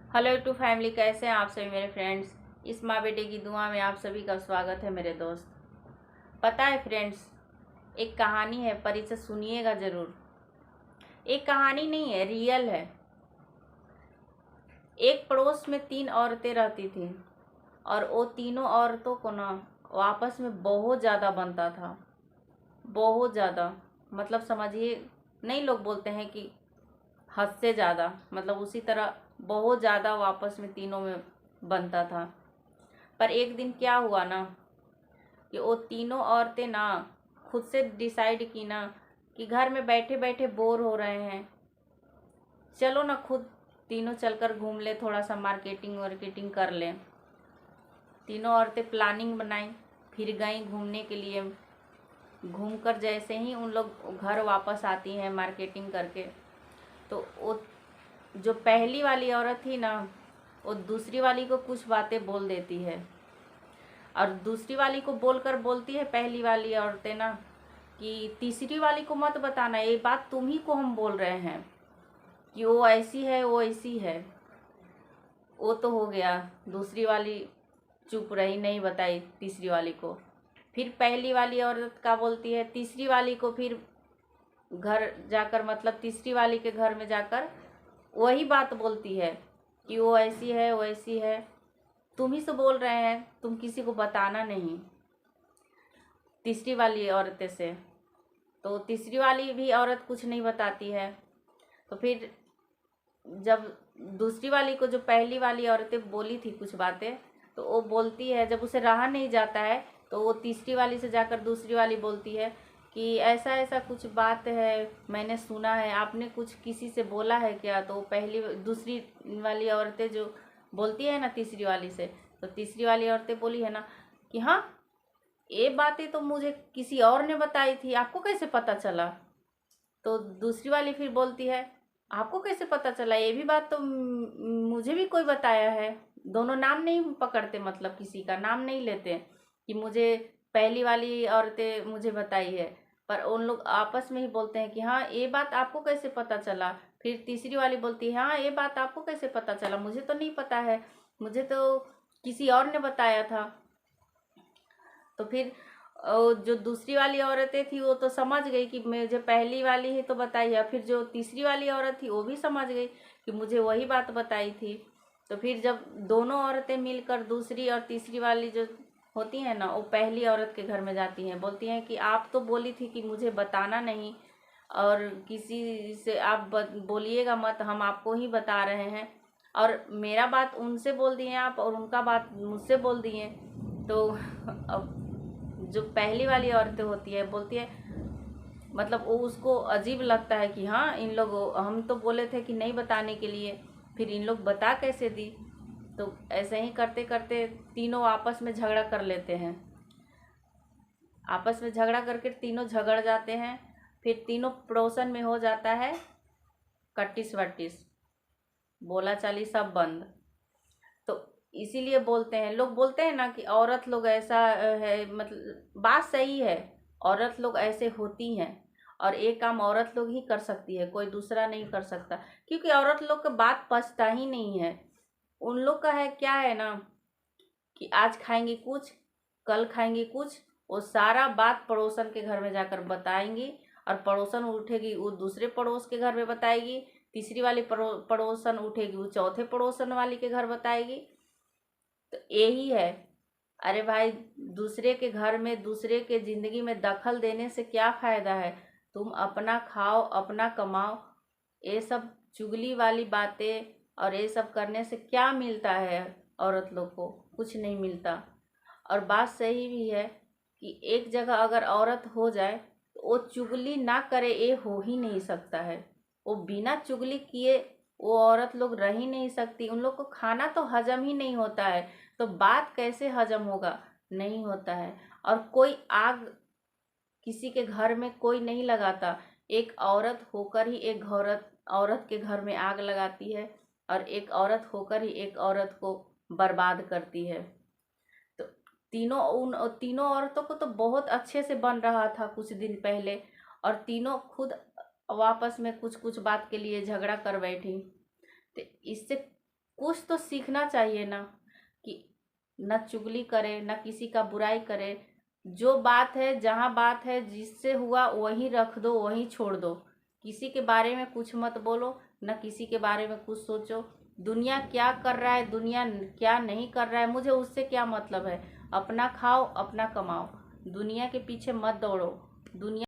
Hello to family, कैसे हैं आप सभी मेरे फ्रेंड्स। इस माँ बेटे की दुआ में आप सभी का स्वागत है मेरे दोस्त। पता है फ्रेंड्स, एक कहानी है पर इसे सुनिएगा ज़रूर। एक कहानी नहीं है, रियल है। एक पड़ोस में 3 औरतें रहती थीं और वो तीनों औरतों को ना वो आपस में बहुत ज़्यादा बनता था। बहुत ज़्यादा मतलब समझिए, नहीं लोग बोलते हैं कि हद से ज़्यादा, मतलब उसी तरह बहुत ज़्यादा वो आपस में तीनों में बनता था। पर एक दिन क्या हुआ ना कि वो तीनों औरतें ना खुद से डिसाइड की ना कि घर में बैठे बैठे बोर हो रहे हैं, चलो ना खुद तीनों चलकर घूम ले, थोड़ा सा मार्केटिंग वार्केटिंग कर लें। तीनों औरतें प्लानिंग बनाई, फिर गई घूमने के लिए। घूमकर जैसे ही उन लोग घर वापस आती हैं मार्केटिंग करके, तो वो जो पहली वाली औरत थी ना, वो दूसरी वाली को कुछ बातें बोल देती है और दूसरी वाली को बोलकर बोलती है पहली वाली औरतें ना कि तीसरी वाली को मत बताना, ये बात तुम ही को हम बोल रहे हैं कि वो ऐसी है, वो ऐसी है। वो तो हो गया, दूसरी वाली चुप रही, नहीं बताई तीसरी वाली को। फिर पहली वाली औरत का बोलती है तीसरी वाली को, फिर घर जाकर मतलब तीसरी वाली के घर में जाकर वही बात बोलती है कि वो ऐसी है, वो ऐसी है, तुम ही से बोल रहे हैं, तुम किसी को बताना नहीं, तीसरी वाली औरतें से। तो तीसरी वाली भी औरत कुछ नहीं बताती है। तो फिर जब दूसरी वाली को जो पहली वाली औरतें बोली थी कुछ बातें, तो वो बोलती है, जब उसे रहा नहीं जाता है तो वो तीसरी वाली से जाकर दूसरी वाली बोलती है कि ऐसा ऐसा कुछ बात है, मैंने सुना है, आपने कुछ किसी से बोला है क्या। तो पहली दूसरी वाली औरतें जो बोलती है ना तीसरी वाली से, तो तीसरी वाली औरतें बोली है ना कि हाँ, ये बातें तो मुझे किसी और ने बताई थी, आपको कैसे पता चला। तो दूसरी वाली फिर बोलती है आपको कैसे पता चला, ये भी बात तो मुझे भी कोई बताया है। दोनों नाम नहीं पकड़ते, मतलब किसी का नाम नहीं लेते कि मुझे पहली वाली औरतें मुझे बताई है, पर उन लोग आपस में ही बोलते हैं कि हाँ, ये बात आपको कैसे पता चला। फिर तीसरी वाली बोलती है हाँ, ये बात आपको कैसे पता चला, मुझे तो नहीं पता है, मुझे तो किसी और ने बताया था। तो फिर जो दूसरी वाली औरतें थी वो तो समझ गई कि मुझे पहली वाली ही तो बताई है। फिर जो तीसरी वाली औरत थी वो भी समझ गई कि मुझे वही बात बताई थी। तो फिर जब दोनों औरतें मिलकर दूसरी और तीसरी वाली जो होती हैं ना, वो पहली औरत के घर में जाती हैं, बोलती हैं कि आप तो बोली थी कि मुझे बताना नहीं और किसी से आप बोलिएगा मत, हम आपको ही बता रहे हैं, और मेरा बात उनसे बोल दिए आप और उनका बात मुझसे बोल दिए। तो अब जो पहली वाली औरतें होती है बोलती है, मतलब वो उसको अजीब लगता है कि हाँ, इन लोग, हम तो बोले थे कि नहीं बताने के लिए, फिर इन लोग बता कैसे दी। तो ऐसे ही करते करते तीनों आपस में झगड़ा कर लेते हैं। आपस में झगड़ा करके तीनों झगड़ जाते हैं। फिर तीनों पड़ोसन में हो जाता है कट्टिस वट्टिस, बोला चाली सब बंद। तो इसीलिए बोलते हैं, लोग बोलते हैं ना कि औरत लोग ऐसा है, मतलब बात सही है, औरत लोग ऐसे होती हैं और एक काम औरत लोग ही कर सकती है, कोई दूसरा नहीं कर सकता, क्योंकि औरत लोग का बात पचता ही नहीं है। उन लोग का है क्या है ना कि आज खाएंगी कुछ, कल खाएंगी कुछ, वो सारा बात पड़ोसन के घर में जाकर बताएंगी और पड़ोसन उठेगी वो दूसरे पड़ोस के घर में बताएगी, तीसरी वाली पड़ोसन उठेगी वो चौथे पड़ोसन वाली के घर बताएगी। तो यही है। अरे भाई, दूसरे के घर में दूसरे के ज़िंदगी में दखल देने से क्या फ़ायदा है। तुम अपना खाओ, अपना कमाओ। ये सब चुगली वाली बातें और ये सब करने से क्या मिलता है, औरत लोग को कुछ नहीं मिलता। और बात सही भी है कि एक जगह अगर औरत हो जाए तो वो चुगली ना करे, ये हो ही नहीं सकता है। वो बिना चुगली किए वो औरत लोग रह ही नहीं सकती। उन लोग को खाना तो हजम ही नहीं होता है, तो बात कैसे हजम होगा, नहीं होता है। और कोई आग किसी के घर में कोई नहीं लगाता, एक औरत होकर ही एक औरत औरत के घर में आग लगाती है और एक औरत होकर ही एक औरत को बर्बाद करती है। तो उन तीनों औरतों को तो बहुत अच्छे से बन रहा था कुछ दिन पहले, और तीनों खुद वापस में कुछ कुछ बात के लिए झगड़ा कर बैठी। तो इससे कुछ तो सीखना चाहिए ना, कि न चुगली करे, न किसी का बुराई करे। जो बात है, जहाँ बात है, जिससे हुआ वहीं रख दो, वहीं छोड़ दो। किसी के बारे में कुछ मत बोलो, न किसी के बारे में कुछ सोचो। दुनिया क्या कर रहा है, दुनिया क्या नहीं कर रहा है, मुझे उससे क्या मतलब है। अपना खाओ, अपना कमाओ, दुनिया के पीछे मत दौड़ो। दुनिया